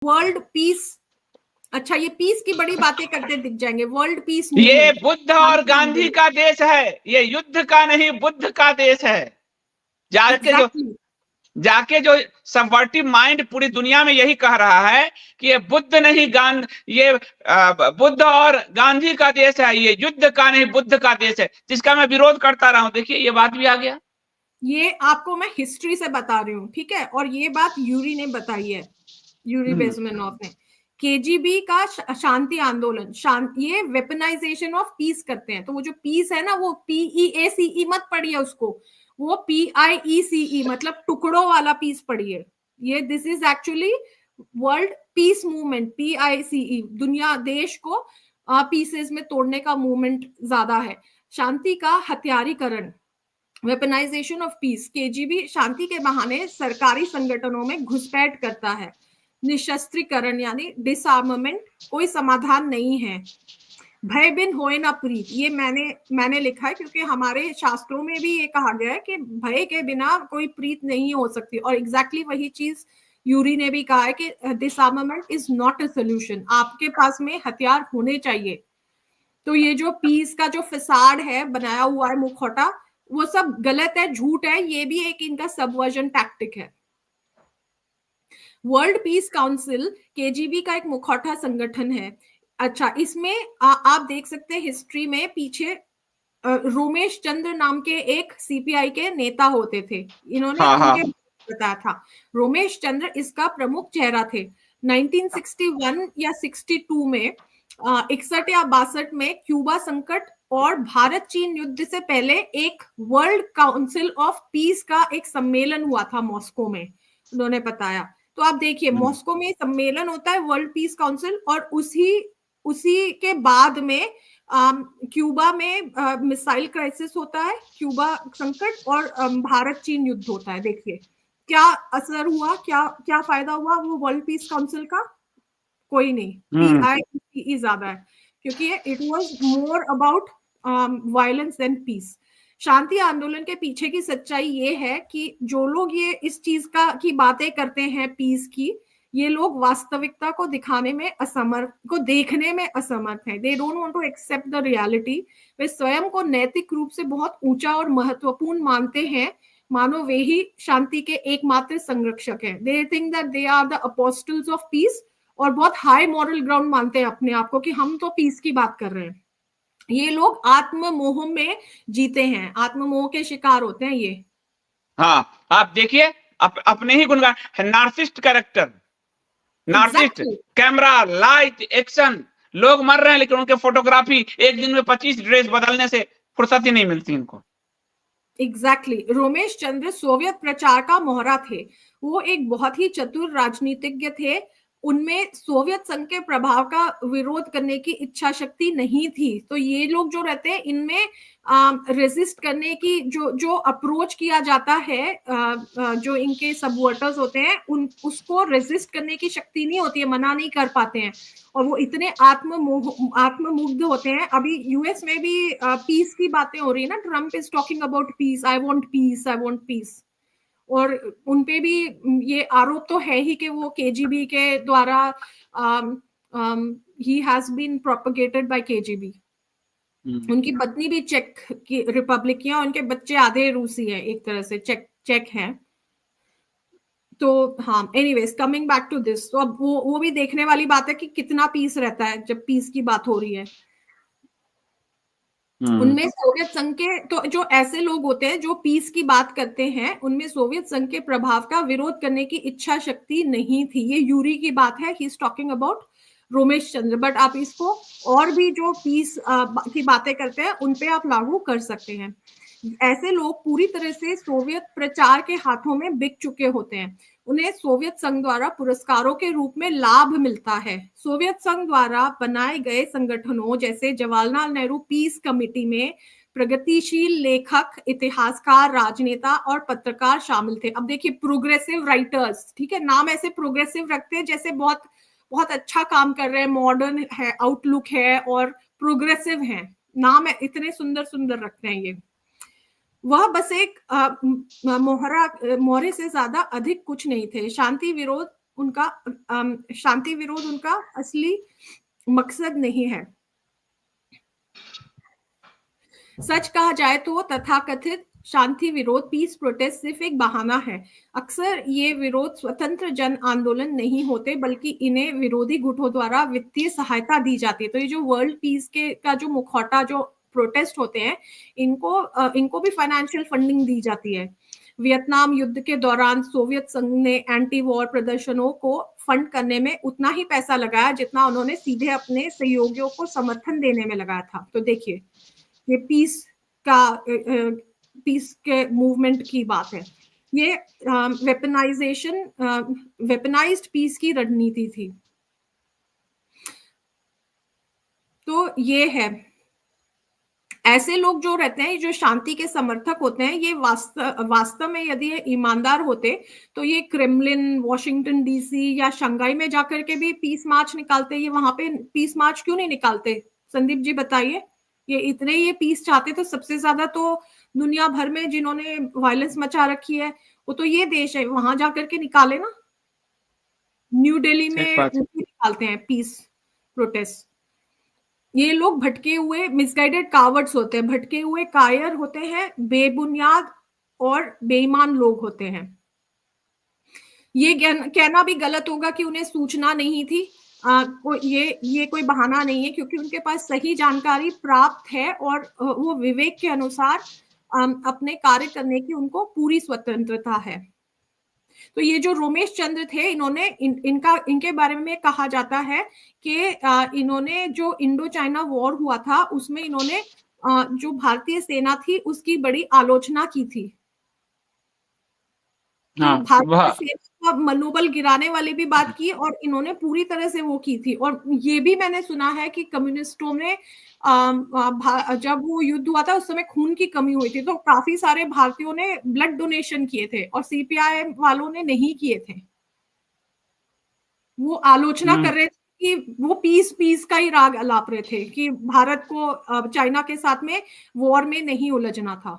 World peace, अच्छा ये piece की बड़ी बातें करते दिख जाएंगे, वर्ल्ड पीस ये मूवमेंट। बुद्ध और गांधी का देश है, ये युद्ध का नहीं बुद्ध का देश है। जाके जो एग्जैक्टली, जाके जो सबवर्टिव माइंड पूरी दुनिया में यही कह रहा है कि ये बुद्ध नहीं ये बुद्ध और गांधी का देश है, ये युद्ध का नहीं बुद्ध का देश है, जिसका मैं विरोध करता रहा हूं। देखिए ये बात भी आ गया। ये आपको मैं हिस्ट्री से बता रही हूँ, ठीक है, और ये बात यूरी ने बताई है, यूरी बेज़मेनोव ने। केजीबी का शांति आंदोलन, ये वेपनाइजेशन ऑफ पीस करते हैं। तो वो जो पीस है ना, वो PEACE मत पढ़िए उसको, वो PIECE मतलब टुकड़ों वाला पीस पढ़िए। ये this is actually world peace movement, PICE, दुनिया देश को पीसेस में तोड़ने का मूवमेंट ज्यादा है। शांति का हथियारीकरण, वेपनाइजेशन ऑफ पीस, केजीबी शांति के बहाने सरकारी संगठनों में घुसपैठ करता है। निशस्त्रीकरण यानी डिसआर्मामेंट कोई समाधान नहीं है। भय बिन होए ना प्रीत, ये मैंने लिखा है क्योंकि हमारे शास्त्रों में भी ये कहा गया है कि भय के बिना कोई प्रीत नहीं हो सकती, और एग्जैक्टली वही चीज यूरी ने भी कहा है कि डिसआर्मामेंट इज नॉट अ सोल्यूशन, आपके पास में हथियार होने चाहिए। तो ये जो पीस का जो फसाड है बनाया हुआ है मुखौटा, वो सब गलत है, झूठ है, ये भी एक इनका सबवर्जन टैक्टिक है। वर्ल्ड पीस काउंसिल केजीबी का एक मुखौटा संगठन है। अच्छा, इसमें आप देख सकते हैं हिस्ट्री में पीछे रोमेश चंद्र नाम के एक सीपीआई के नेता होते थे, इन्होंने हाँ हाँ उनके बताया था। रोमेश चंद्र इसका प्रमुख चेहरा थे। 1961 या 62 में 61 या 62 में क्यूबा संकट और भारत चीन युद्ध से पहले एक वर्ल्ड काउंसिल ऑफ पीस का एक सम्मेलन हुआ था मॉस्को में, उन्होंने बताया। तो आप देखिए मॉस्को में सम्मेलन होता है वर्ल्ड पीस काउंसिल, और उसी के बाद में क्यूबा में मिसाइल क्राइसिस होता है, क्यूबा संकट, और भारत चीन युद्ध होता है। देखिए क्या असर हुआ, क्या क्या फायदा हुआ वो वर्ल्ड पीस काउंसिल का? कोई नहीं, PICE ज्यादा है, क्योंकि it was more about violence than peace. शांति आंदोलन के पीछे की सच्चाई ये है कि जो लोग ये इस चीज की बातें करते हैं पीस की, ये लोग वास्तविकता को दिखाने में असमर्थ, को देखने में असमर्थ है। They don't want to accept the reality. वे स्वयं को नैतिक रूप से बहुत ऊंचा और महत्वपूर्ण मानते हैं, मानो वे ही शांति के एकमात्र संरक्षक हैं। They think that they are the apostles of peace, और बहुत हाई मॉरल ग्राउंड मानते हैं अपने आप को कि हम तो पीस की बात कर रहे हैं। ये लोग आत्म मोह में जीते हैं, आत्म मोह के शिकार होते हैं ये। हाँ, आप देखिए अपने ही गुणगान, narcissist character, narcissist, exactly, camera, light, action, लोग मर रहे हैं लेकिन उनके फोटोग्राफी, एक दिन में 25 ड्रेस बदलने से फुर्सत ही नहीं मिलती इनको। एग्जैक्टली। रोमेश चंद्र सोवियत प्रचार का मोहरा थे, वो एक बहुत ही चतुर राजनीतिज्ञ थे। उनमें सोवियत संघ के प्रभाव का विरोध करने की इच्छा शक्ति नहीं थी। तो ये लोग जो रहते हैं इनमें रेजिस्ट करने की जो जो अप्रोच किया जाता है, जो इनके सबवर्टर्स होते हैं उसको रेजिस्ट करने की शक्ति नहीं होती है, मना नहीं कर पाते हैं, और वो इतने आत्ममुग्ध होते हैं। अभी यूएस में भी पीस की बातें हो रही है ना, Trump is talking about piece, I want piece, I want piece. और उनपे भी ये आरोप तो है ही कि वो केजीबी के द्वारा ही has been propagated by KGB. उनकी पत्नी भी चेक की रिपब्लिक की है, उनके बच्चे आधे रूसी हैं, एक तरह से चेक हैं। तो हाँ, anyways coming back to this, तो अब वो भी देखने वाली बात है कि कितना पीस रहता है जब पीस की बात हो रही है। उनमें सोवियत संघ के, तो जो ऐसे लोग होते हैं जो पीस की बात करते हैं, उनमें सोवियत संघ के प्रभाव का विरोध करने की इच्छा शक्ति नहीं थी। ये यूरी की बात है, he is talking about Romesh Chandra. But आप इसको और भी जो पीस की बातें करते हैं उन पे आप लागू कर सकते हैं। ऐसे लोग पूरी तरह से सोवियत प्रचार के हाथों में बिक चुके होते हैं। उन्हें सोवियत संघ द्वारा पुरस्कारों के रूप में लाभ मिलता है। सोवियत संघ द्वारा बनाए गए संगठनों जैसे जवाहरलाल नेहरू पीस कमेटी में प्रगतिशील लेखक, इतिहासकार, राजनेता और पत्रकार शामिल थे। अब देखिए प्रोग्रेसिव राइटर्स, ठीक है, नाम ऐसे प्रोग्रेसिव रखते हैं जैसे बहुत बहुत अच्छा काम कर रहे हैं, मॉडर्न है, आउटलुक है और प्रोग्रेसिव है, नाम इतने सुंदर सुंदर रखते हैं ये। वह बस एक मोहरे से ज्यादा अधिक कुछ नहीं थे। शांति विरोध उनका शांति विरोध उनका असली मकसद नहीं है। सच कहा जाए तो तथाकथित शांति विरोध पीस प्रोटेस्ट सिर्फ एक बहाना है। अक्सर ये विरोध स्वतंत्र जन आंदोलन नहीं होते, बल्कि इन्हें विरोधी गुटों द्वारा वित्तीय सहायता दी जाती है। तो ये जो वर्ल्ड पीस के का जो मुखौटा जो प्रोटेस्ट होते हैं, इनको भी फाइनेंशियल फंडिंग दी जाती है। वियतनाम युद्ध के दौरान सोवियत संघ ने एंटी वॉर प्रदर्शनों को फंड करने में उतना ही पैसा लगाया जितना उन्होंने सीधे अपने सहयोगियों को समर्थन देने में लगाया था। तो देखिए, ये पीस के मूवमेंट की बात है। ये वेपनाइज्ड पीस की रणनीति थी। तो ये है, ऐसे लोग जो रहते हैं, जो शांति के समर्थक होते हैं, ये वास्तव में यदि ये ईमानदार होते तो ये क्रेमलिन, वॉशिंगटन डीसी या शंघाई में जाकर के भी पीस मार्च निकालते। ये वहां पे पीस मार्च क्यों नहीं निकालते? संदीप जी बताइए। ये पीस चाहते तो सबसे ज्यादा तो दुनिया भर में जिन्होंने वायलेंस मचा रखी है वो तो ये देश है, वहां जाकर के निकाले ना। न्यू दिल्ली में निकालते हैं पीस प्रोटेस्ट। ये लोग भटके हुए मिसगाइडेड कावर्ड्स होते हैं, भटके हुए कायर होते हैं, बेबुनियाद और बेईमान लोग होते हैं। ये कहना भी गलत होगा कि उन्हें सूचना नहीं थी। ये कोई बहाना नहीं है, क्योंकि उनके पास सही जानकारी प्राप्त है और वो विवेक के अनुसार अपने कार्य करने की उनको पूरी स्वतंत्रता है। तो ये जो रोमेश चंद्र थे, इन्होंने इनके बारे में कहा जाता है कि इन्होंने जो इंडो चाइना वॉर हुआ था उसमें इन्होंने जो भारतीय सेना थी उसकी बड़ी आलोचना की थी। तो भारतीय सेना का मनोबल गिराने वाली भी बात की और इन्होंने पूरी तरह से वो की थी। और ये भी मैंने सुना है कि कम्युनिस्टों ने जब वो युद्ध हुआ था उस समय खून की कमी हुई थी, तो काफी सारे भारतीयों ने ब्लड डोनेशन किए थे और सीपीआई वालों ने नहीं किए थे। वो आलोचना कर रहे थे कि वो पीस का ही राग अलाप रहे थे कि भारत को चाइना के साथ में वॉर में नहीं उलझना था।